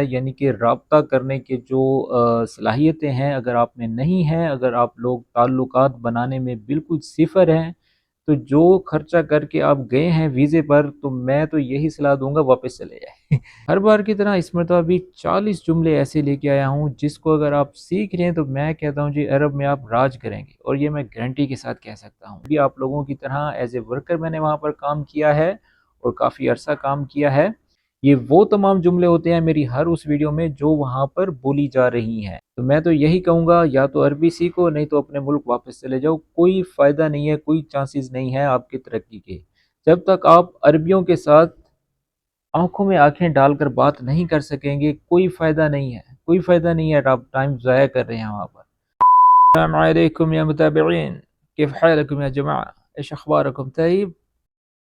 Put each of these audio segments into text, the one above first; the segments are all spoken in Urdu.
یعنی کہ رابطہ کرنے کے جو صلاحیتیں ہیں اگر آپ میں نہیں ہیں، اگر آپ لوگ تعلقات بنانے میں بالکل صفر ہیں، تو جو خرچہ کر کے آپ گئے ہیں ویزے پر، تو میں تو یہی صلاح دوں گا واپس چلے جائیں ہر بار کی طرح اس مرتبہ بھی 40 جملے ایسے لے کے آیا ہوں جس کو اگر آپ سیکھ رہے ہیں تو میں کہتا ہوں جی عرب میں آپ راج کریں گے، اور یہ میں گارنٹی کے ساتھ کہہ سکتا ہوں۔ بھی آپ لوگوں کی طرح ایز اے ورکر میں نے وہاں پر کام کیا ہے اور کافی عرصہ کام کیا ہے۔ یہ وہ تمام جملے ہوتے ہیں میری ہر اس ویڈیو میں جو وہاں پر بولی جا رہی ہیں، تو میں تو یہی کہوں گا یا تو عربی سیکھو، نہیں تو اپنے ملک واپس چلے جاؤ۔ کوئی فائدہ نہیں ہے، کوئی چانسز نہیں ہے آپ کی ترقی کے جب تک آپ عربیوں کے ساتھ آنکھوں میں آنکھیں ڈال کر بات نہیں کر سکیں گے۔ کوئی فائدہ نہیں ہے، کوئی فائدہ نہیں ہے، آپ ٹائم ضائع کر رہے ہیں وہاں پر۔ السلام علیکم یا متابعین، کیف حالکم یا جماعہ، ايش اخبارکم؟ طيب،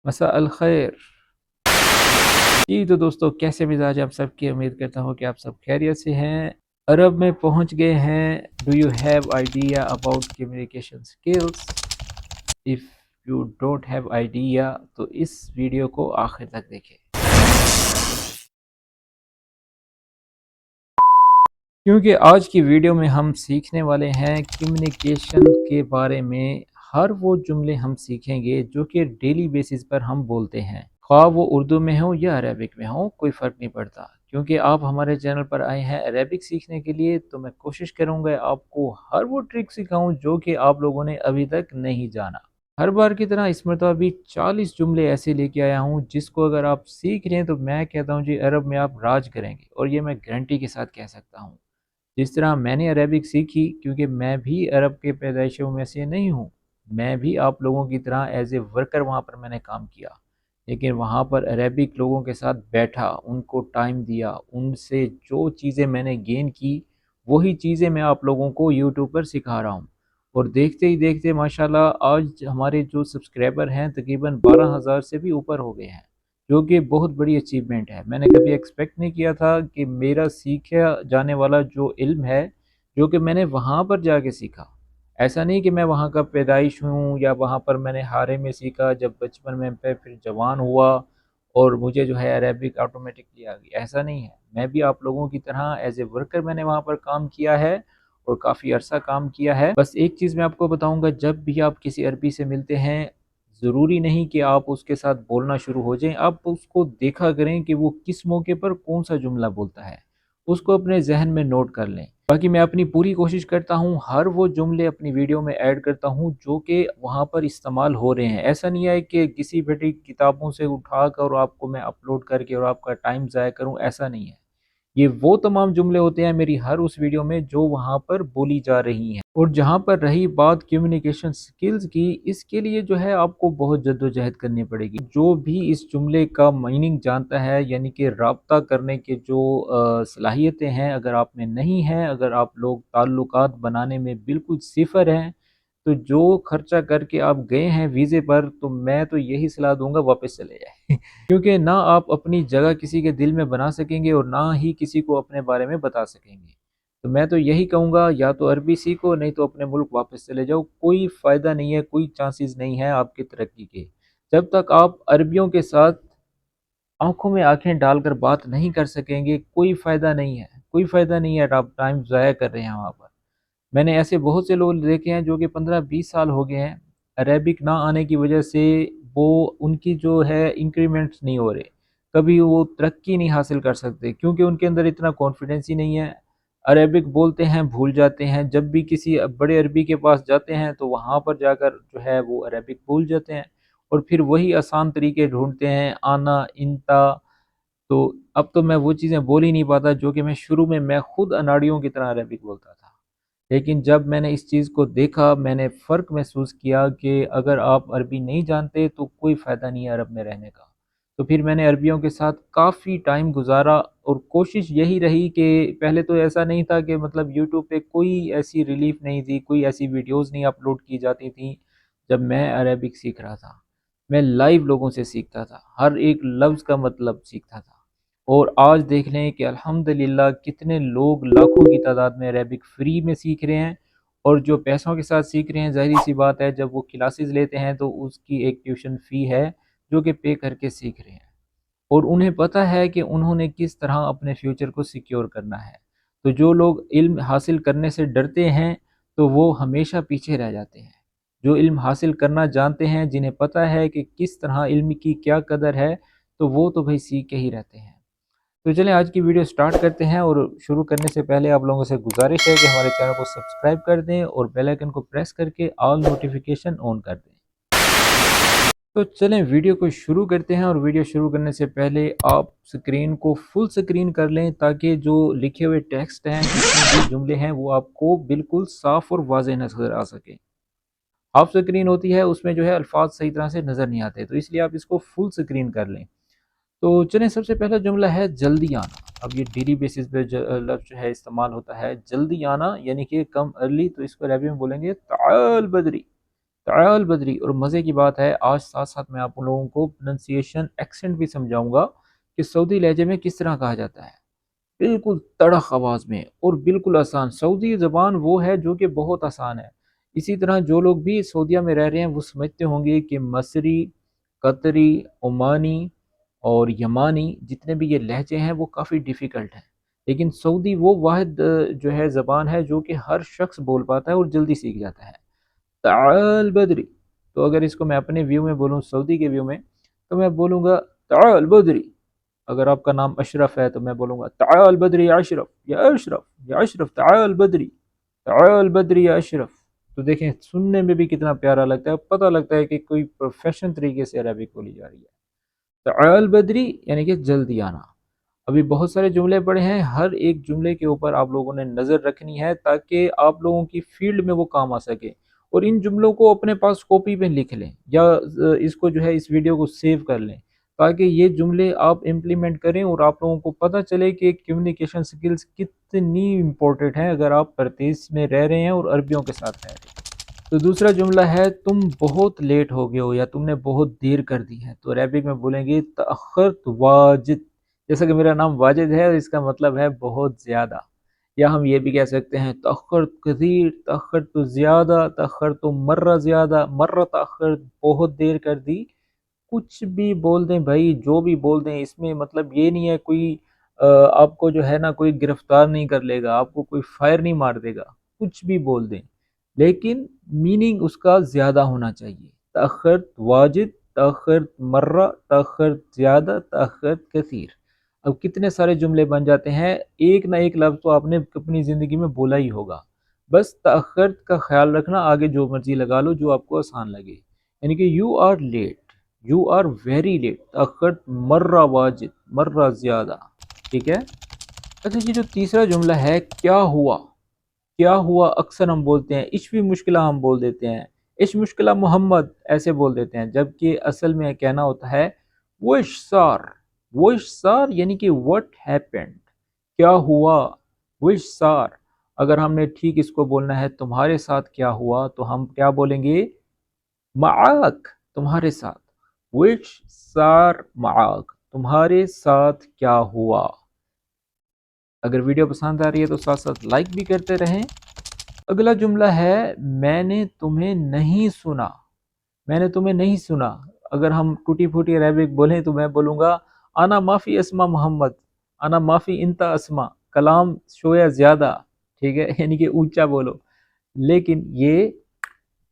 مساء الخیر۔ جی تو دوستو، کیسے مزاج آپ سب کی؟ امید کرتا ہوں کہ آپ سب خیریت سے ہیں۔ عرب میں پہنچ گئے ہیں۔ Do you have idea about communication skills? If you don't have idea تو اس ویڈیو کو آخر تک دیکھیں، کیونکہ آج کی ویڈیو میں ہم سیکھنے والے ہیں کمیونیکیشن کے بارے میں۔ ہر وہ جملے ہم سیکھیں گے جو کہ ڈیلی بیسس پر ہم بولتے ہیں، خواہ وہ اردو میں ہوں یا عربک میں ہوں، کوئی فرق نہیں پڑتا۔ کیونکہ آپ ہمارے چینل پر آئے ہیں عربک سیکھنے کے لیے، تو میں کوشش کروں گا آپ کو ہر وہ ٹرک سکھاؤں جو کہ آپ لوگوں نے ابھی تک نہیں جانا۔ ہر بار کی طرح اس مرتبہ بھی 40 جملے ایسے لے کے آیا ہوں جس کو اگر آپ سیکھ رہے ہیں تو میں کہتا ہوں جی عرب میں آپ راج کریں گے، اور یہ میں گارنٹی کے ساتھ کہہ سکتا ہوں۔ جس طرح میں نے عربک سیکھی، کیونکہ میں بھی عرب کے پیدائشوں میں سے نہیں ہوں، میں بھی آپ لوگوں کی طرح ایز اے ورکر وہاں پر میں نے کام کیا، لیکن وہاں پر عربک لوگوں کے ساتھ بیٹھا، ان کو ٹائم دیا، ان سے جو چیزیں میں نے گین کی وہی چیزیں میں آپ لوگوں کو یوٹیوب پر سکھا رہا ہوں۔ اور دیکھتے ہی دیکھتے ماشاءاللہ آج ہمارے جو سبسکرائبر ہیں تقریباً 12,000 سے بھی اوپر ہو گئے ہیں، جو کہ بہت بڑی اچیومنٹ ہے۔ میں نے کبھی ایکسپیکٹ نہیں کیا تھا کہ میرا سیکھا جانے والا جو علم ہے، جو کہ میں نے وہاں پر جا کے سیکھا، ایسا نہیں کہ میں وہاں کا پیدائش ہوں یا وہاں پر میں نے ہارے میں سیکھا، جب بچپن میں پھر جوان ہوا اور مجھے جو ہے عربک آٹومیٹکلی آ گئی، ایسا نہیں ہے۔ میں بھی آپ لوگوں کی طرح ایز اے ورکر میں نے وہاں پر کام کیا ہے اور کافی عرصہ کام کیا ہے۔ بس ایک چیز میں آپ کو بتاؤں گا، جب بھی آپ کسی عربی سے ملتے ہیں، ضروری نہیں کہ آپ اس کے ساتھ بولنا شروع ہو جائیں، آپ اس کو دیکھا کریں کہ وہ کس موقع پر کون سا جملہ بولتا ہے، اس کو اپنے ذہن میں نوٹ کر لیں۔ باقی میں اپنی پوری کوشش کرتا ہوں ہر وہ جملے اپنی ویڈیو میں ایڈ کرتا ہوں جو کہ وہاں پر استعمال ہو رہے ہیں۔ ایسا نہیں ہے کہ کسی بیٹی کتابوں سے اٹھا کر اور آپ کو میں اپلوڈ کر کے اور آپ کا ٹائم ضائع کروں، ایسا نہیں ہے۔ یہ وہ تمام جملے ہوتے ہیں میری ہر اس ویڈیو میں جو وہاں پر بولی جا رہی ہیں۔ اور جہاں پر رہی بات کمیونیکیشن سکلز کی، اس کے لیے جو ہے آپ کو بہت جدوجہد کرنی پڑے گی۔ جو بھی اس جملے کا میننگ جانتا ہے، یعنی کہ رابطہ کرنے کے جو صلاحیتیں ہیں اگر آپ میں نہیں ہیں، اگر آپ لوگ تعلقات بنانے میں بالکل صفر ہیں، تو جو خرچہ کر کے آپ گئے ہیں ویزے پر، تو میں تو یہی صلاح دوں گا واپس چلے جائیں کیونکہ نہ آپ اپنی جگہ کسی کے دل میں بنا سکیں گے اور نہ ہی کسی کو اپنے بارے میں بتا سکیں گے۔ تو میں تو یہی کہوں گا یا تو عربی سیکھو، نہیں تو اپنے ملک واپس چلے جاؤ۔ کوئی فائدہ نہیں ہے، کوئی چانسز نہیں ہے آپ کی ترقی کے جب تک آپ عربیوں کے ساتھ آنکھوں میں آنکھیں ڈال کر بات نہیں کر سکیں گے۔ کوئی فائدہ نہیں ہے، کوئی فائدہ نہیں ہے، آپ ٹائم ضائع کر رہے ہیں وہاں پر۔ میں نے ایسے بہت سے لوگ دیکھے ہیں جو کہ 15-20 سال ہو گئے ہیں، عربک نہ آنے کی وجہ سے وہ ان کی جو ہے انکریمنٹس نہیں ہو رہے، کبھی وہ ترقی نہیں حاصل کر سکتے، کیونکہ ان کے اندر اتنا کانفیڈنس ہی نہیں ہے۔ عربک بولتے ہیں بھول جاتے ہیں، جب بھی کسی بڑے عربی کے پاس جاتے ہیں تو وہاں پر جا کر جو ہے وہ عربک بھول جاتے ہیں، اور پھر وہی آسان طریقے ڈھونڈتے ہیں، آنا، انتا۔ تو اب تو میں وہ چیزیں بول ہی نہیں پاتا جو کہ میں شروع میں خود اناڑیوں کی طرح عربک بولتا تھا۔ لیکن جب میں نے اس چیز کو دیکھا، میں نے فرق محسوس کیا کہ اگر آپ عربی نہیں جانتے تو کوئی فائدہ نہیں ہے عرب میں رہنے کا۔ تو پھر میں نے عربیوں کے ساتھ کافی ٹائم گزارا، اور کوشش یہی رہی کہ پہلے تو ایسا نہیں تھا کہ مطلب یوٹیوب پہ کوئی ایسی ریلیف نہیں تھی، کوئی ایسی ویڈیوز نہیں اپلوڈ کی جاتی تھیں۔ جب میں عربک سیکھ رہا تھا، میں لائیو لوگوں سے سیکھتا تھا، ہر ایک لفظ کا مطلب سیکھتا تھا۔ اور آج دیکھ لیں کہ الحمدللہ کتنے لوگ لاکھوں کی تعداد میں عربک فری میں سیکھ رہے ہیں، اور جو پیسوں کے ساتھ سیکھ رہے ہیں، ظاہری سی بات ہے جب وہ کلاسز لیتے ہیں تو اس کی ایک ٹیوشن فی ہے جو کہ پے کر کے سیکھ رہے ہیں۔ اور انہیں پتہ ہے کہ انہوں نے کس طرح اپنے فیوچر کو سیکیور کرنا ہے۔ تو جو لوگ علم حاصل کرنے سے ڈرتے ہیں تو وہ ہمیشہ پیچھے رہ جاتے ہیں۔ جو علم حاصل کرنا جانتے ہیں، جنہیں پتہ ہے کہ کس طرح علم کی کیا قدر ہے، تو وہ تو بھائی سیکھ کے ہی رہتے ہیں۔ تو چلیں آج کی ویڈیو سٹارٹ کرتے ہیں، اور شروع کرنے سے پہلے آپ لوگوں سے گزارش ہے کہ ہمارے چینل کو سبسکرائب کر دیں اور بیل آئیکن کو پریس کر کے آل نوٹیفیکیشن آن کر دیں۔ تو چلیں ویڈیو کو شروع کرتے ہیں، اور ویڈیو شروع کرنے سے پہلے آپ سکرین کو فل سکرین کر لیں تاکہ جو لکھے ہوئے ٹیکسٹ ہیں، جتنے بھی جملے ہیں، وہ آپ کو بالکل صاف اور واضح نظر آ سکے۔ ہاف سکرین ہوتی ہے، اس میں جو ہے الفاظ صحیح طرح سے نظر نہیں آتے، تو اس لیے آپ اس کو فل سکرین کر لیں۔ تو چلیں سب سے پہلا جملہ ہے جلدی آنا۔ اب یہ ڈیلی بیسس پہ لفظ جو ہے استعمال ہوتا ہے، جلدی آنا یعنی کہ کم ارلی، تو اس کو عربی میں بولیں گے تعال بدری، تعال بدری۔ اور مزے کی بات ہے، آج ساتھ ساتھ میں آپ لوگوں کو پروننسیشن ایکسنٹ بھی سمجھاؤں گا کہ سعودی لہجے میں کس طرح کہا جاتا ہے، بالکل تڑخ آواز میں اور بالکل آسان۔ سعودی زبان وہ ہے جو کہ بہت آسان ہے۔ اسی طرح جو لوگ بھی سعودیہ میں رہ رہے ہیں وہ سمجھتے ہوں گے کہ مصری، قطری، عمانی اور یمانی جتنے بھی یہ لہجے ہیں وہ کافی ڈیفیکلٹ ہیں، لیکن سعودی وہ واحد جو ہے زبان ہے جو کہ ہر شخص بول پاتا ہے اور جلدی سیکھ جاتا ہے۔ تعال بدری، تو اگر اس کو میں اپنے ویو میں بولوں، سعودی کے ویو میں، تو میں بولوں گا تعال بدری۔ اگر آپ کا نام اشرف ہے تو میں بولوں گا تعال بدری یا اشرف، یا اشرف، یا اشرف تعال بدری، تعال بدری یا اشرف۔ تو دیکھیں سننے میں بھی کتنا پیارا لگتا ہے، پتہ لگتا ہے کہ کوئی پروفیشنل طریقے سے عربک بولی جا رہی ہے۔ تعال بدری یعنی کہ جلدی آنا۔ ابھی بہت سارے جملے پڑے ہیں، ہر ایک جملے کے اوپر آپ لوگوں نے نظر رکھنی ہے تاکہ آپ لوگوں کی فیلڈ میں وہ کام آ سکے، اور ان جملوں کو اپنے پاس کاپی پہ لکھ لیں، یا اس کو جو ہے اس ویڈیو کو سیو کر لیں تاکہ یہ جملے آپ امپلیمنٹ کریں اور آپ لوگوں کو پتہ چلے کہ کمیونیکیشن سکلز کتنی امپورٹنٹ ہیں اگر آپ پردیس میں رہ رہے ہیں اور عربیوں کے ساتھ رہ رہے ہیں۔ تو دوسرا جملہ ہے تم بہت لیٹ ہو گئے ہو، یا تم نے بہت دیر کر دی ہے، تو عربک میں بولیں گے تأخرت واجد۔ جیسا کہ میرا نام واجد ہے اور اس کا مطلب ہے بہت زیادہ، یا ہم یہ بھی کہہ سکتے ہیں تأخرت کثیر، تأخرت زیادہ، تأخرت مرہ زیادہ، مرہ تأخرت، بہت دیر کر دی۔ کچھ بھی بول دیں بھائی، جو بھی بول دیں، اس میں مطلب یہ نہیں ہے کوئی آپ کو جو ہے نا کوئی گرفتار نہیں کر لے گا، آپ کو کوئی فائر نہیں مار دے گا، کچھ بھی بول دیں، لیکن میننگ اس کا زیادہ ہونا چاہیے۔ تأخرت واجد، تأخرت مرہ، تأخرت زیادہ، تأخرت کثیر۔ اب کتنے سارے جملے بن جاتے ہیں، ایک نہ ایک لفظ تو آپ نے اپنی زندگی میں بولا ہی ہوگا۔ بس تأخرت کا خیال رکھنا، آگے جو مرضی لگا لو جو آپ کو آسان لگے، یعنی کہ you are late, you are very late, تأخرت مرہ واجد، مرہ زیادہ، ٹھیک ہے۔ اچھا یہ جو تیسرا جملہ ہے کیا ہوا، کیا ہوا اکثر ہم بولتے ہیں، اش بھی مشکلہ ہم بول دیتے ہیں، اش مشکلہ محمد ایسے بول دیتے ہیں، جبکہ اصل میں کہنا ہوتا ہے وش سار، وش سار یعنی کہ what happened، کیا ہوا، وش سار۔ اگر ہم نے ٹھیک اس کو بولنا ہے تمہارے ساتھ کیا ہوا، تو ہم کیا بولیں گے معاک، تمہارے ساتھ، وش سار معاک، تمہارے ساتھ کیا ہوا۔ اگر ویڈیو پسند آ رہی ہے تو ساتھ ساتھ لائک بھی کرتے رہیں۔ اگلا جملہ ہے میں نے تمہیں نہیں سنا، میں نے تمہیں نہیں سنا۔ اگر ہم ٹوٹی پھوٹی عربک بولیں تو میں بولوں گا انا معافی اسما محمد، انا معافی انتا اسما، کلام شویا زیادہ، ٹھیک ہے، یعنی کہ اونچا بولو، لیکن یہ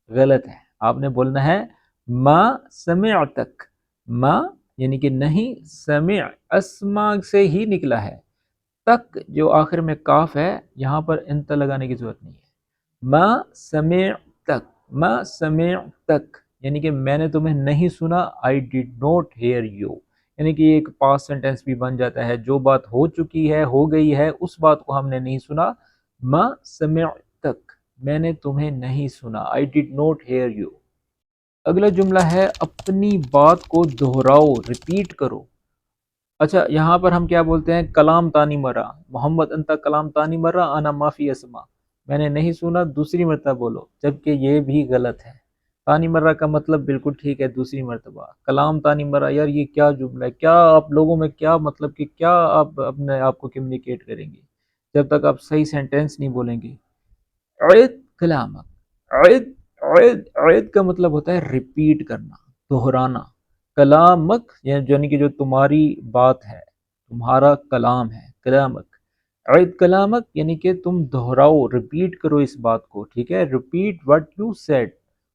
غلط ہے۔ آپ نے بولنا ہے ما سمعتک، ما یعنی کہ نہیں، سمع اسما سے ہی نکلا ہے، تک جو آخر میں کاف ہے یہاں پر انت لگانے کی ضرورت نہیں ہے۔ ما سمعتک، ما سمعتک یعنی کہ میں نے تمہیں نہیں سنا، I did not hear you، یعنی کہ ایک پاسٹ سینٹنس بھی بن جاتا ہے، جو بات ہو چکی ہے، ہو گئی ہے، اس بات کو ہم نے نہیں سنا۔ ما سمعتک، میں نے تمہیں نہیں سنا، I did not hear you۔ اگلا جملہ ہے اپنی بات کو دہراؤ، ریپیٹ کرو۔ اچھا یہاں پر ہم کیا بولتے ہیں کلام تانی مرہ، محمد انتا کلام تانی مرہ انا معافی اسما، میں نے نہیں سنا دوسری مرتبہ بولو، جبکہ یہ بھی غلط ہے۔ تانی مرہ کا مطلب بالکل ٹھیک ہے، دوسری مرتبہ، کلام تانی مرہ، یار یہ کیا جملہ ہے، کیا آپ لوگوں میں کیا مطلب کہ کیا آپ اپنے آپ کو کمیونیکیٹ کریں گے جب تک آپ صحیح سینٹینس نہیں بولیں گے۔ عید کلامک، عید، عید، عید کا مطلب ہوتا ہے ریپیٹ کرنا، دہرانا، کلامک یعنی کہ جو تمہاری بات ہے، تمہارا کلام ہے، کلامک۔ عید کلامک یعنی کہ تم دہراؤ، ریپیٹ کرو اس بات کو، ٹھیک ہے، ریپیٹ وٹ یو سیڈ،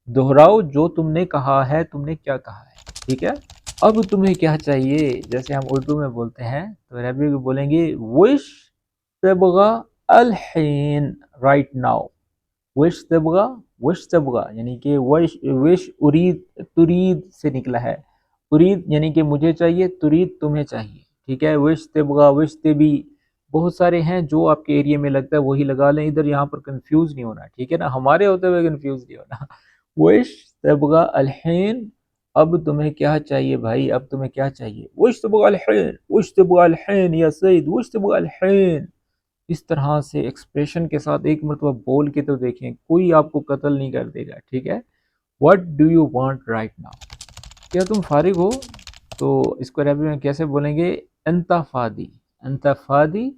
دہراؤ جو تم نے کہا ہے، تم نے کیا کہا ہے، ٹھیک ہے۔ اب تمہیں کیا چاہیے، جیسے ہم اردو میں بولتے ہیں تو عربی میں بولیں گے وش تبغى الحین، رائٹ ناؤ، وش تبغى، وش تبغى یعنی کہ وش ارید، ترید سے نکلا ہے، ارید یعنی کہ مجھے چاہیے، ترید تمہیں چاہیے، ٹھیک ہے۔ وش تبغى، وش تبی، بہت سارے ہیں جو آپ کے ایریا میں لگتا ہے وہی لگا لیں، ادھر یہاں پر کنفیوز نہیں ہونا، ٹھیک ہے نا، ہمارے ہوتے ہوئے کنفیوز نہیں ہونا۔ وش تبغى الحین، اب تمہیں کیا چاہیے بھائی، اب تمہیں کیا چاہیے، وش تبغى الحین، وش تبغى الحین یا سید، وش تبغى الحین، اس طرح سے ایکسپریشن کے ساتھ ایک مرتبہ بول کے تو دیکھیں، کوئی آپ کو قتل نہیں کر دے گا، ٹھیک ہے۔ What do you want right now؟ کیا تم فارغ ہو؟ تو اس کو عربی میں کیسے بولیں گے، انت فادی، انت فادی،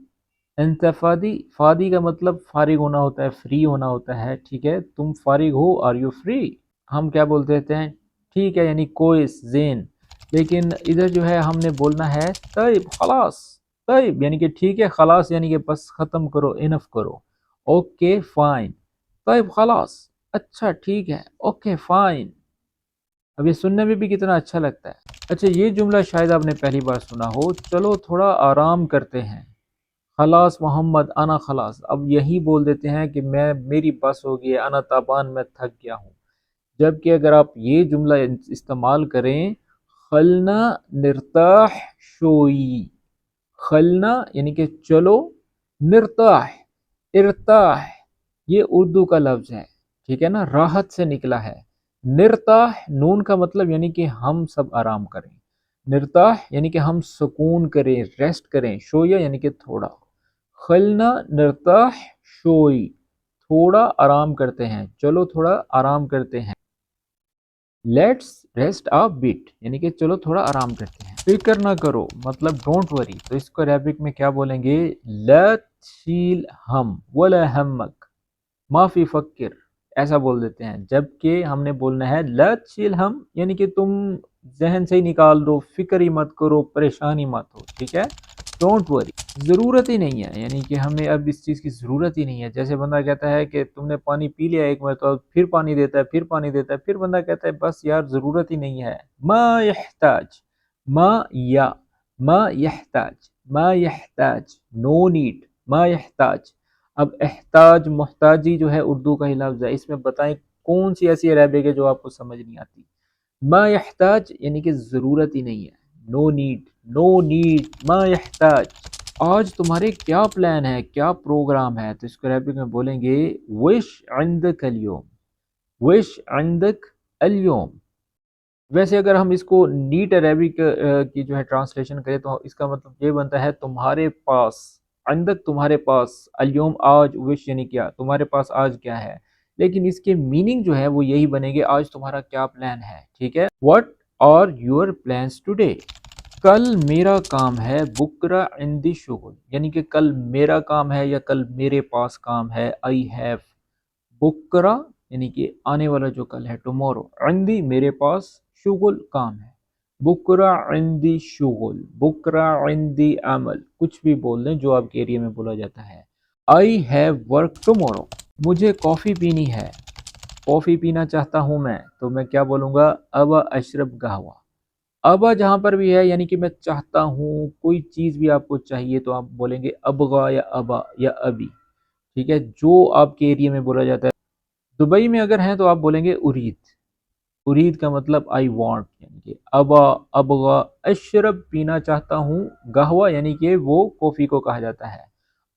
انت فادی، فادی کا مطلب فارغ ہونا ہوتا ہے، فری ہونا ہوتا ہے، ٹھیک ہے، تم فارغ ہو، آر یو فری؟ ہم کیا بولتے ہیں، ٹھیک ہے یعنی کوئس، زین، لیکن ادھر جو ہے ہم نے بولنا ہے طیب، خلاص، طیب یعنی کہ ٹھیک ہے، خلاص یعنی کہ بس ختم کرو، انف کرو، اوکے فائن، طیب خلاص، اچھا ٹھیک ہے، اوکے فائن۔ اب یہ سننے میں بھی کتنا اچھا لگتا ہے۔ اچھا یہ جملہ شاید آپ نے پہلی بار سنا ہو، چلو تھوڑا آرام کرتے ہیں، خلاص محمد انا خلاص، اب یہی بول دیتے ہیں کہ میری بس ہو گئی، انا تابان، میں تھک گیا ہوں۔ جبکہ اگر آپ یہ جملہ استعمال کریں، خلنا نرتاح شوئی، خلنا یعنی کہ چلو، نرتاح، ارتاح یہ اردو کا لفظ ہے، ٹھیک ہے نا، راحت سے نکلا ہے۔ نرتاح نون کا مطلب یعنی کہ ہم سب آرام کریں، نرتاح یعنی کہ ہم سکون کریں، ریسٹ کریں، شویا یعنی کہ تھوڑا، خلنا نرتاح شوئی، تھوڑا آرام کرتے ہیں، چلو تھوڑا آرام کرتے ہیں۔ لیٹس ریسٹ آ بٹ یعنی کہ چلو تھوڑا آرام کرتے ہیں۔ فکر نہ کرو مطلب ڈونٹ وری، تو اس کو عربک میں کیا بولیں گے، لا تشیل ہم ولا ہمک ما فی فکر، ایسا بول دیتے ہیں۔ جبکہ ہم نے بولنا ہے لا تشیل ہم یعنی کہ تم ذہن سے ہی نکال دو، فکر ہی مت کرو، پریشانی مت ہو، ٹھیک ہے، ڈونٹ وری، ضرورت ہی نہیں ہے، یعنی کہ ہمیں اب اس چیز کی ضرورت ہی نہیں ہے۔ جیسے بندہ کہتا ہے کہ تم نے پانی پی لیا ایک مرتبہ، پھر پانی دیتا ہے، پھر پانی دیتا ہے، پھر بندہ کہتا ہے بس یار ضرورت ہی نہیں ہے۔ ما یحتاج، ما یا، ما یحتاج، ما یحتاج، نو نیڈ، ما یحتاج۔ اب احتاج محتاجی جو ہے اردو کا ہی لفظ ہے، اس میں بتائیں کون سی ایسی عربک ہے جو آپ کو سمجھ نہیں آتی۔ ما یحتاج یعنی کہ ضرورت ہی نہیں ہے، نو نیڈ، نو نیڈ، ما یحتاج۔ آج تمہارے کیا پلان ہے، کیا پروگرام ہے، تو اس کو عربک میں بولیں گے وش عندک اليوم، وش عندک اليوم۔ ویسے اگر ہم اس کو نیٹ عربک کی جو ہے ٹرانسلیشن کریں تو اس کا مطلب یہ بنتا ہے تمہارے پاس، عندک تمہارے پاس، اليوم آج، وش یعنی کیا، تمہارے پاس آج کیا ہے، لیکن اس کے میننگ جو ہے وہ یہی بنے گے آج تمہارا کیا پلان ہے، ٹھیک ہے۔ What are your plans today؟ کل میرا کام ہے، بکرا عندی شغل یعنی کہ کل میرا کام ہے یا کل میرے پاس کام ہے، I have، بکرا یعنی کہ آنے والا جو کل ہے، ٹمورو، عندی میرے پاس، شغل کام ہے، بکرا عندی شغل، بکرا عندی عمل، کچھ بھی بول دیں جو آپ کے ایریا میں بولا جاتا ہے۔ I have work tomorrow، مجھے کافی پینی ہے، کافی پینا چاہتا ہوں میں، تو میں کیا بولوں گا، ابا اشرب قہوہ۔ ابا جہاں پر بھی ہے یعنی کہ میں چاہتا ہوں، کوئی چیز بھی آپ کو چاہیے تو آپ بولیں گے ابغا یا ابا یا ابی، ٹھیک ہے، جو آپ کے ایریا میں بولا جاتا ہے۔ دبئی میں اگر ہیں تو آپ بولیں گے ارید، ارید کا مطلب آئی وانٹ یعنی کہ ابا، ابغا، اشرب پینا چاہتا ہوں، قہوہ یعنی کہ وہ کافی کو کہا جاتا ہے،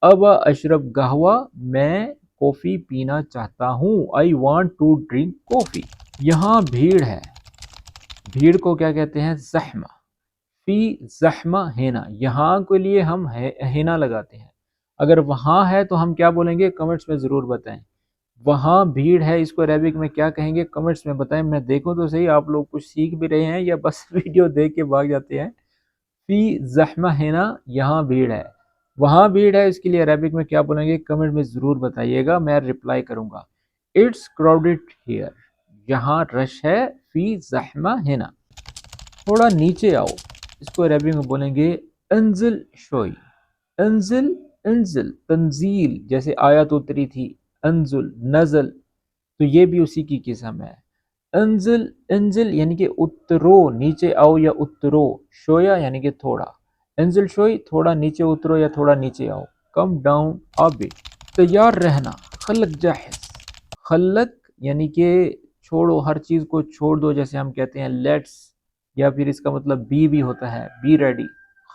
ابا اشرب قہوہ، میں کافی پینا چاہتا ہوں، آئی وانٹ ٹو ڈرنک کافی۔ یہاں بھیڑ ہے، بھیڑ کو کیا کہتے ہیں، زحمہ، فی زحمہ ہینا، یہاں کے لیے ہم ہینا لگاتے ہیں، اگر وہاں ہے تو ہم کیا بولیں گے، کمنٹس میں ضرور بتائیں، وہاں بھیڑ ہے اس کو عربک میں کیا کہیں گے، کمنٹس میں بتائیں، میں دیکھوں تو صحیح آپ لوگ کچھ سیکھ بھی رہے ہیں یا بس ویڈیو دیکھ کے بھاگ جاتے ہیں۔ فی زحمہ ہینا، یہاں بھیڑ ہے، وہاں بھیڑ ہے اس کے لیے عربک میں کیا بولیں گے، کمنٹ میں ضرور بتائیے گا، میں رپلائی کروں گا۔ اٹس کراؤڈڈ ہیئر، یہاں رش ہے، فی زحمہ ہینا۔ تھوڑا نیچے آؤ، اس کو عربی میں بولیں گے انزل شوئی، انزل، انزل تنزیل، جیسے آیت اتری تھی، انزل نزل، تو یہ بھی اسی کی قسم ہے۔ انزل، انزل یعنی کہ اترو، نیچے آؤ یا اترو، شویا یعنی کہ تھوڑا، انزل شوئی تھوڑا نیچے اترو یا تھوڑا نیچے آؤ، کم ڈاؤن آ بٹ۔ تیار رہنا، خلق جاہز، خلق یعنی کہ چھوڑو، ہر چیز کو چھوڑ دو، جیسے ہم کہتے ہیں لیٹس، یا پھر اس کا مطلب بھی ہوتا ہے بی ریڈی۔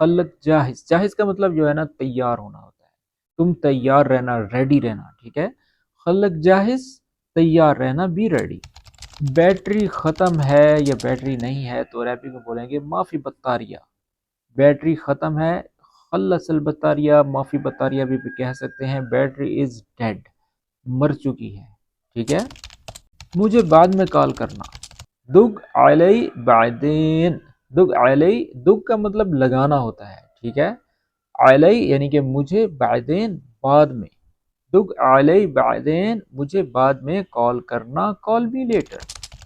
خلق جاہز، جاہز کا مطلب جو ہے نا تیار ہونا ہوتا ہے، تم تیار رہنا، ریڈی رہنا، ٹھیک ہے۔ خلق جاہز، تیار رہنا، بی ریڈی۔ بیٹری ختم ہے یا بیٹری نہیں ہے تو عربی میں بولیں گے مافی بطاریہ، بیٹری ختم ہے، خلص البطاریہ، مافی بطاریہ بھی کہہ سکتے ہیں، بیٹری از ڈیڈ، مر چکی ہے، ٹھیک ہے۔ مجھے بعد میں کال کرنا، دگ علی بعدین، دگ علی، دگ کا مطلب لگانا ہوتا ہے، ٹھیک ہے، علی یعنی کہ مجھے، بعدین بعد میں، دگ علی بعدین مجھے بعد میں کال کرنا، کال می لیٹر۔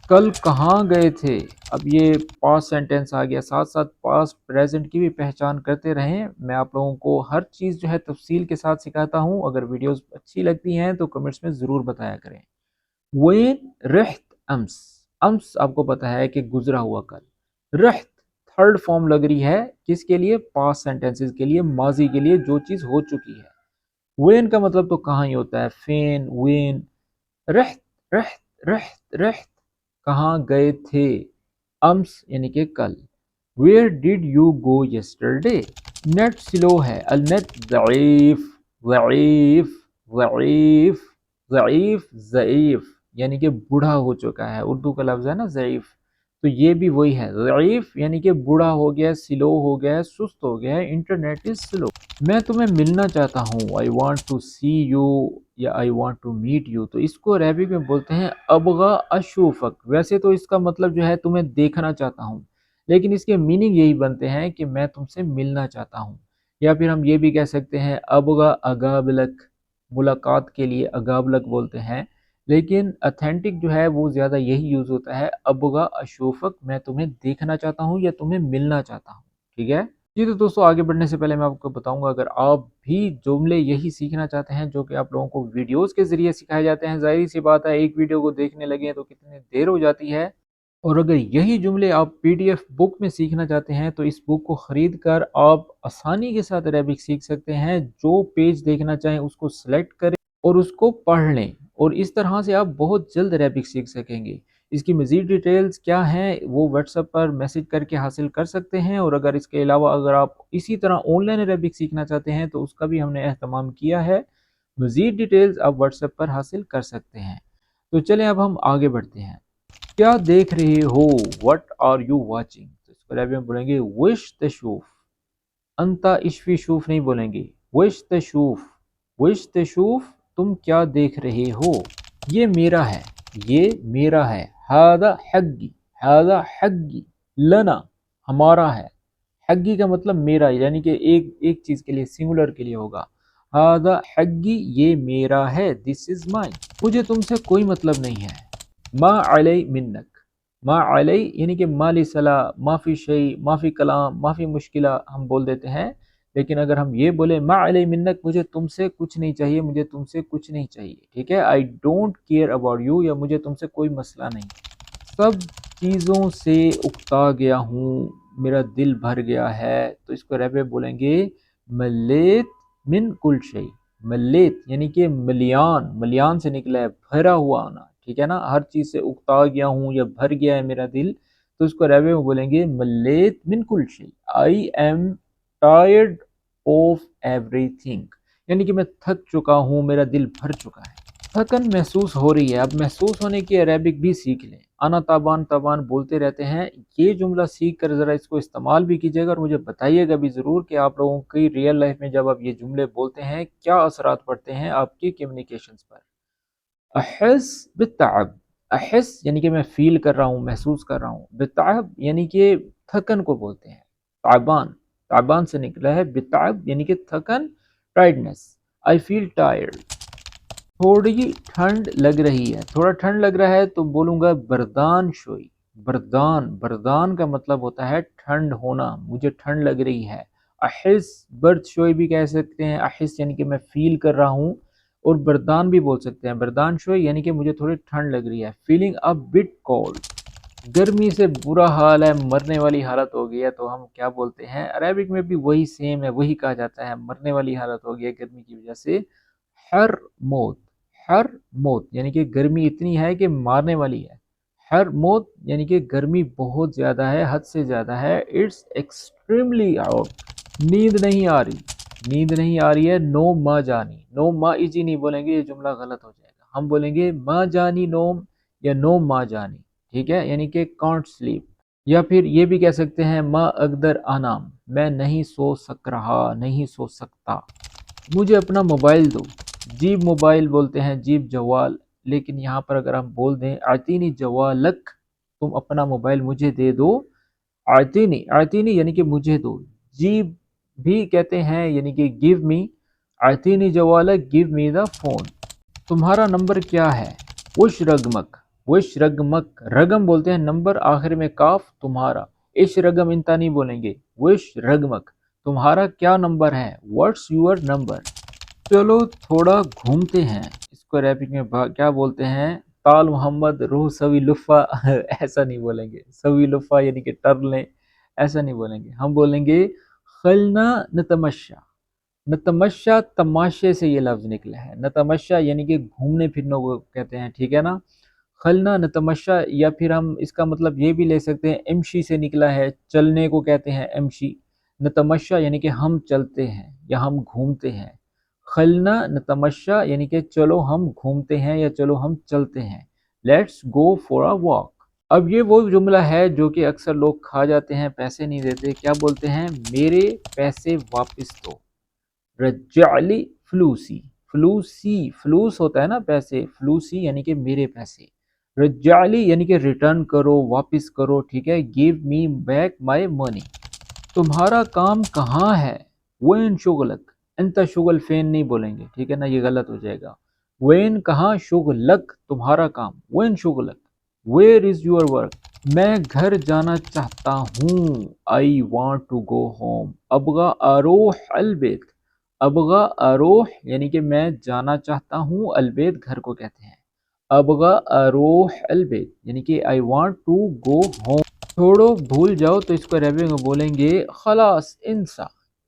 کل کہاں گئے تھے، اب یہ پاسٹ سینٹینس آ گیا، ساتھ ساتھ پاسٹ پریزنٹ کی بھی پہچان کرتے رہیں، میں آپ لوگوں کو ہر چیز جو ہے تفصیل کے ساتھ سکھاتا ہوں، اگر ویڈیوز اچھی لگتی ہیں تو کمنٹس میں ضرور بتایا کریں۔ وین رحت امس، امس آپ کو پتا ہے کہ گزرا ہوا کل، رحت تھرڈ فارم لگ رہی ہے کس کے لیے، پاسٹ سینٹینسز کے لیے، ماضی کے لیے، جو چیز ہو چکی ہے۔ وین کا مطلب تو کہاں ہی ہوتا ہے، فین، وین، رحت، رحت، رحت، رحت کہاں گئے تھے، امس یعنی کہ کل۔ Where did you go yesterday, net slow ہے، النت ضعیف، ضعیف، ضعیف، ضعیف، ضعیف یعنی کہ بوڑھا ہو چکا ہے، اردو کا لفظ ہے نا ضعیف، تو یہ بھی وہی ہے، ضعیف یعنی کہ بوڑھا ہو گیا، سلو ہو گیا، سست ہو گیا، انٹرنیٹ از سلو۔ میں تمہیں ملنا چاہتا ہوں، I want to see you یا I want to meet you, تو اس کو عربی میں بولتے ہیں ابغا اشوفک۔ ویسے تو اس کا مطلب جو ہے تمہیں دیکھنا چاہتا ہوں، لیکن اس کے میننگ یہی بنتے ہیں کہ میں تم سے ملنا چاہتا ہوں، یا پھر ہم یہ بھی کہہ سکتے ہیں ابغا اگابلک، ملاقات کے لیے اگابلک بولتے ہیں، لیکن اتھینٹک جو ہے وہ زیادہ یہی یوز ہوتا ہے ابغا اشوفک، میں تمہیں دیکھنا چاہتا ہوں یا تمہیں ملنا چاہتا ہوں، ٹھیک ہے جی۔ تو دوستوں آگے بڑھنے سے پہلے میں آپ کو بتاؤں گا، اگر آپ بھی جملے یہی سیکھنا چاہتے ہیں جو کہ آپ لوگوں کو ویڈیوز کے ذریعے سکھائے جاتے ہیں، ظاہر سی بات ہے ایک ویڈیو کو دیکھنے لگے تو کتنی دیر ہو جاتی ہے، اور اگر یہی جملے آپ پی ڈی ایف بک میں سیکھنا چاہتے ہیں تو اس بک کو خرید کر آپ آسانی کے ساتھ عربک سیکھ سکتے ہیں، جو پیج دیکھنا چاہیں اس کو سلیکٹ کریں اور اس کو پڑھ لیں، اور اس طرح سے آپ بہت جلد عربک سیکھ سکیں گے۔ اس کی مزید ڈیٹیلز کیا ہیں وہ واٹس ایپ پر میسج کر کے حاصل کر سکتے ہیں، اور اگر اس کے علاوہ اگر آپ اسی طرح آن لائن عربک سیکھنا چاہتے ہیں تو اس کا بھی ہم نے اہتمام کیا ہے، مزید ڈیٹیلز آپ واٹس ایپ پر حاصل کر سکتے ہیں۔ تو چلیں اب ہم آگے بڑھتے ہیں۔ کیا دیکھ رہے ہو، وٹ آر یو واچنگ، تو اس کو عربی میں بولیں گے وش تشوف، انتا اشفی شوف نہیں بولیں گے، وش تشوف، وش تشوف تم کیا دیکھ رہے ہو، یہ میرا ہے، یہ میرا ہے، ہاذا حقی، ہاذا حقی، لنا ہمارا ہے، حقی کا مطلب میرا، یعنی کہ ایک چیز کے لیے، سنگولر کے لیے ہوگا، ہاذا حقی یہ میرا ہے، دس از مائن، مجھے تم سے کوئی مطلب نہیں ہے، ما علی منک، ما علی یعنی کہ ما لی صلاح، ما فی شیء، ما فی کلام، ما فی مشکلہ ہم بول دیتے ہیں، لیکن اگر ہم یہ بولے ما علی منک، مجھے تم سے کچھ نہیں چاہیے، مجھے تم سے کچھ نہیں چاہیے، ٹھیک ہے، I don't care about you, یا مجھے تم سے کوئی مسئلہ نہیں، سب چیزوں سے اکتا گیا ہوں، میرا دل بھر گیا ہے، تو اس کو عربی میں بولیں گے ملیت من کل شیء، ملیت یعنی کہ ملیان، ملیان سے نکلا ہے بھرا ہوا آنا، ٹھیک ہے نا، ہر چیز سے اکتا گیا ہوں یا بھر گیا ہے میرا دل، تو اس کو عربی میں بولیں گے ملیت من کل شیء، آئی ایم ٹائرڈ آف ایوری تھنگ، یعنی کہ میں تھک چکا ہوں، میرا دل بھر چکا ہے۔ تھکن محسوس ہو رہی ہے، اب محسوس ہونے کی عربک بھی سیکھ لیں، انا تابان تابان بولتے رہتے ہیں، یہ جملہ سیکھ کر ذرا اس کو استعمال بھی کیجیے گا، اور مجھے بتائیے گا بھی ضرور کہ آپ لوگوں کی ریئل لائف میں جب آپ یہ جملے بولتے ہیں کیا اثرات پڑتے ہیں آپ کی کمیونیکیشنز پر۔ احس بالتعب، احس یعنی کہ میں فیل کر رہا ہوں، محسوس کر رہا ہوں، بالتعب یعنی کہ تھکن کو بولتے ہیں، تعبان، تعبان سے نکلا ہے، بالتعب یعنی کہ تھکن، ٹائرڈنس، آئی فیل ٹائرڈ۔ تھوڑی ٹھنڈ لگ رہی ہے، تھوڑا ٹھنڈ لگ رہا ہے تو بولوں گا بردان شوئی، بردان، بردان کا مطلب ہوتا ہے ٹھنڈ ہونا، مجھے ٹھنڈ لگ رہی ہے۔ احس، برد شوئی بھی کہہ سکتے ہیں، احس یعنی کہ میں فیل کر رہا ہوں، اور بردان بھی بول سکتے ہیں، بردان شوئی یعنی کہ مجھے تھوڑی ٹھنڈ لگ رہی ہے، فیلنگ اے بٹ کولڈ۔ گرمی سے برا حال ہے، مرنے والی حالت ہو گئی ہے، تو ہم کیا بولتے ہیں؟ عربک میں بھی وہی سیم ہے، وہی کہا جاتا ہے، مرنے والی حالت ہو گئی ہے گرمی کی وجہ سے، حر موت، حر موت یعنی کہ گرمی اتنی ہے کہ مارنے والی ہے، حر موت یعنی کہ گرمی بہت زیادہ ہے، حد سے زیادہ ہے، اٹس ایکسٹریملی ہاٹ۔ نیند نہیں آ رہی، نیند نہیں آ رہی ہے، نو ما جانی، نو ما ایجی نہیں بولیں گے، یہ جملہ غلط ہو جائے گا، ہم بولیں گے ما جانی نوم یا نو ما جانی، ٹھیک ہے، یعنی کہ کانٹ سلیپ۔ یا پھر یہ بھی کہہ سکتے ہیں ما اقدر انام، میں نہیں سو سک رہا، نہیں سو سکتا۔ مجھے اپنا موبائل دو، جیب موبائل بولتے ہیں، جیب جوال، لیکن یہاں پر اگر ہم بول دیں آتینی جوالک، تم اپنا موبائل مجھے دے دو، آتینی، آتینی یعنی کہ مجھے دو، جیب بھی کہتے ہیں یعنی کہ گیو می، آتینی جوالک گیو می دا فون۔ تمہارا نمبر کیا ہے؟ وش رگمک، وش رگمک، رگم بولتے ہیں نمبر، آخر میں کاف، تمہارا، اش رگم انتا نہیں بولیں گے، وش رگمک، تمہارا کیا نمبر ہے، واٹس یور نمبر۔ چلو تھوڑا گھومتے ہیں، اس کو ریپنگ میں کیا بولتے ہیں؟ تال محمد روح سوی لفہ ایسا نہیں بولیں گے، سوی لفہ یعنی کہ ٹر لیں، ایسا نہیں بولیں گے، ہم بولیں گے خلنا نتمشا، نتمشا تماشے سے یہ لفظ نکلا ہے، نتمشا یعنی کہ گھومنے پھرنے کو کہتے ہیں، ٹھیک ہے نا، خلنا نتمشا، یا پھر ہم اس کا مطلب یہ بھی لے سکتے ہیں، امشی سے نکلا ہے، چلنے کو کہتے ہیں امشی، نتمشا یعنی کہ ہم چلتے ہیں یا ہم گھومتے ہیں، خلنا نتمشا یعنی کہ چلو ہم گھومتے ہیں یا چلو ہم چلتے ہیں، let's go for a walk. اب یہ وہ جملہ ہے جو کہ اکثر لوگ کھا جاتے ہیں، پیسے نہیں دیتے، کیا بولتے ہیں؟ میرے پیسے واپس دو، رجعلی فلوسی، فلوسی، فلوس ہوتا ہے نا پیسے، فلوسی یعنی کہ میرے پیسے، رجعلی یعنی کہ ریٹرن کرو، واپس کرو، ٹھیک ہے، گیو می بیک مائی منی۔ تمہارا کام کہاں ہے؟ وین شغلک، انت شغل فین نہیں بولیں گے، ٹھیک ہے نا، یہ غلط ہو جائے گا، وین کہاں، شغلک تمہارا کام، وین شغلک، ویئر از یور ورک، میں گھر جانا چاہتا ہوں، I want to go home, ابغا اروح البیت، ابغا اروح یعنی کہ میں جانا چاہتا ہوں، البیت گھر کو کہتے ہیں، ابغا اروح البیت یعنی کہ I want to go home. چھوڑو بھول جاؤ، تو اس کو عربی میں بولیں گے خلاص انسا،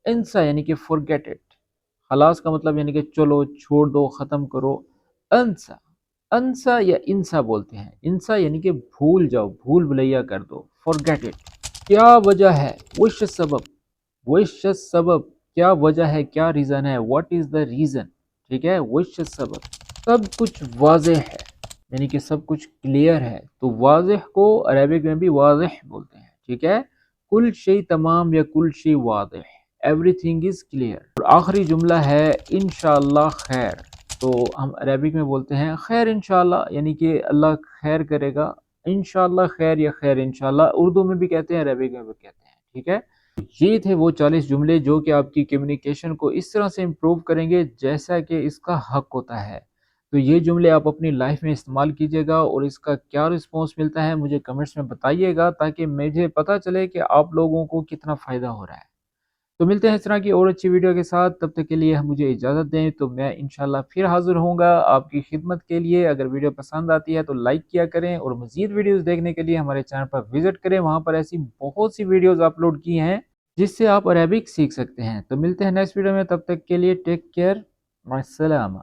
انسا یعنی کہ forget it، خلاص کا مطلب یعنی کہ چلو چھوڑ دو، ختم کرو، انسا، انسا یا انسا بولتے ہیں، انسا یعنی کہ بھول جاؤ، بھول بھلیا کر دو، forget it۔ کیا وجہ ہے؟ وش سبب، وش سبب، کیا وجہ ہے، کیا ریزن ہے، what is the reason، ٹھیک ہے، وش سبب۔ سب کچھ واضح ہے یعنی کہ سب کچھ کلیئر ہے، تو واضح کو عربک میں بھی واضح بولتے ہیں، ٹھیک ہے، کل شی تمام یا کل شی واضح، ایوری تھنگ از کلیئر۔ اور آخری جملہ ہے انشاءاللہ خیر، تو ہم عربک میں بولتے ہیں خیر انشاءاللہ یعنی کہ اللہ خیر کرے گا، انشاءاللہ خیر یا خیر انشاءاللہ، اردو میں بھی کہتے ہیں، عربک میں بھی کہتے ہیں، ٹھیک ہے۔ یہ تھے وہ 40 جملے جو کہ آپ کی کمیونیکیشن کو اس طرح سے امپروو کریں گے جیسا کہ اس کا حق ہوتا ہے۔ تو یہ جملے آپ اپنی لائف میں استعمال کیجئے گا، اور اس کا کیا رسپانس ملتا ہے مجھے کمنٹس میں بتائیے گا، تاکہ مجھے پتہ چلے کہ آپ لوگوں کو کتنا فائدہ ہو رہا ہے۔ تو ملتے ہیں اس طرح کی اور اچھی ویڈیو کے ساتھ، تب تک کے لیے مجھے اجازت دیں، تو میں انشاءاللہ پھر حاضر ہوں گا آپ کی خدمت کے لیے۔ اگر ویڈیو پسند آتی ہے تو لائک کیا کریں، اور مزید ویڈیوز دیکھنے کے لیے ہمارے چینل پر وزٹ کریں، وہاں پر ایسی بہت سی ویڈیوز اپلوڈ کی ہیں جس سے آپ عربک سیکھ سکتے ہیں۔ تو ملتے ہیں نیکسٹ ویڈیو میں، تب تک کے لیے ٹیک کیئر، مع السلامہ۔